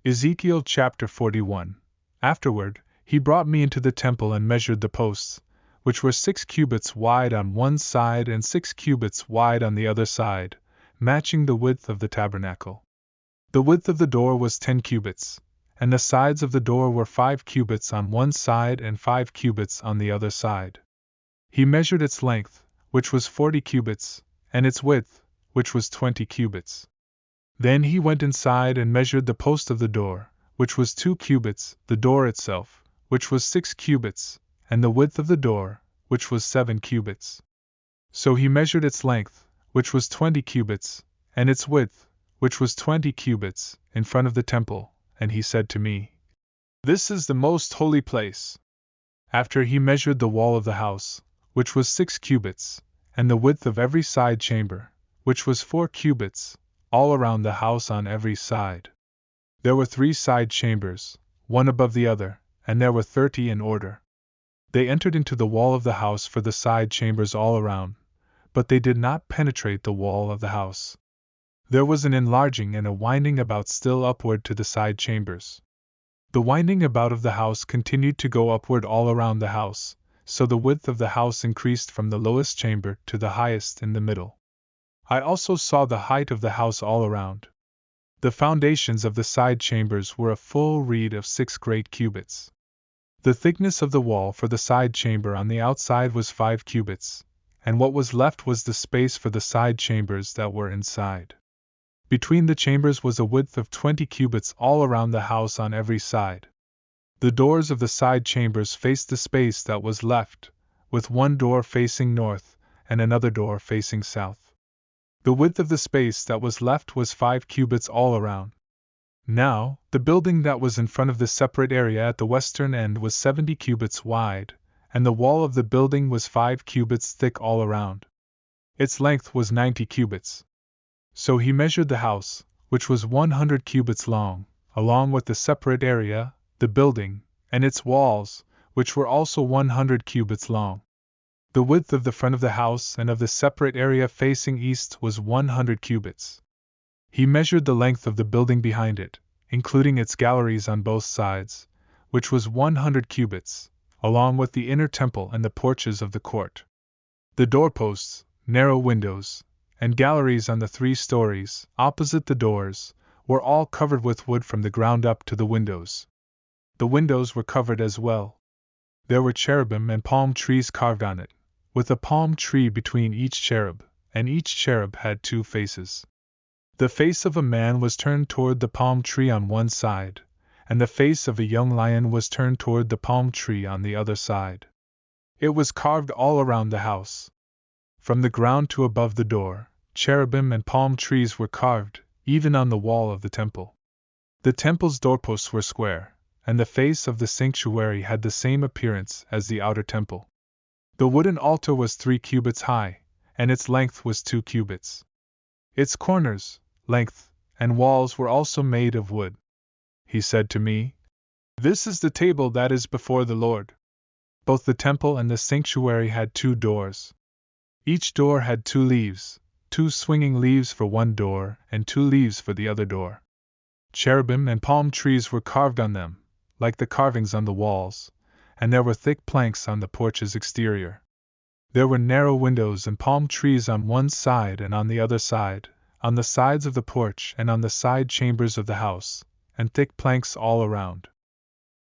Ezekiel Chapter 41. Afterward, he brought me into the temple and measured the posts, which were 6 cubits wide on one side and 6 cubits wide on the other side, matching the width of the tabernacle. The width of the door was 10 cubits, and the sides of the door were 5 cubits on one side and 5 cubits on the other side. He measured its length, which was 40 cubits, and its width, which was 20 cubits. Then he went inside and measured the post of the door, which was 2 cubits, the door itself, which was 6 cubits, and the width of the door, which was 7 cubits. So he measured its length, which was 20 cubits, and its width, which was 20 cubits, in front of the temple, and he said to me, "This is the most holy place." After he measured the wall of the house, which was 6 cubits, and the width of every side chamber, which was 4 cubits, all around the house on every side. There were 3 side chambers, one above the other, and there were 30 in order. They entered into the wall of the house for the side chambers all around, but they did not penetrate the wall of the house. There was an enlarging and a winding about still upward to the side chambers. The winding about of the house continued to go upward all around the house, so the width of the house increased from the lowest chamber to the highest in the middle. I also saw the height of the house all around. The foundations of the side chambers were a full reed of 6 great cubits. The thickness of the wall for the side chamber on the outside was 5 cubits, and what was left was the space for the side chambers that were inside. Between the chambers was a width of 20 cubits all around the house on every side. The doors of the side chambers faced the space that was left, with one door facing north and another door facing south. The width of the space that was left was 5 cubits all around. Now, the building that was in front of the separate area at the western end was 70 cubits wide, and the wall of the building was 5 cubits thick all around. Its length was 90 cubits. So he measured the house, which was 100 cubits long, along with the separate area, the building, and its walls, which were also 100 cubits long. The width of the front of the house and of the separate area facing east was 100 cubits. He measured the length of the building behind it, including its galleries on both sides, which was 100 cubits, along with the inner temple and the porches of the court. The doorposts, narrow windows, and galleries on the 3 stories, opposite the doors, were all covered with wood from the ground up to the windows. The windows were covered as well. There were cherubim and palm trees carved on it, with a palm tree between each cherub, and each cherub had 2 faces. The face of a man was turned toward the palm tree on one side, and the face of a young lion was turned toward the palm tree on the other side. It was carved all around the house. From the ground to above the door, cherubim and palm trees were carved, even on the wall of the temple. The temple's doorposts were square, and the face of the sanctuary had the same appearance as the outer temple. The wooden altar was 3 cubits high, and its length was 2 cubits. Its corners, length, and walls were also made of wood. He said to me, "This is the table that is before the Lord." Both the temple and the sanctuary had 2 doors. Each door had 2 leaves, 2 swinging leaves for one door and 2 leaves for the other door. Cherubim and palm trees were carved on them, like the carvings on the walls, and there were thick planks on the porch's exterior. There were narrow windows and palm trees on one side and on the other side, on the sides of the porch and on the side chambers of the house, and thick planks all around.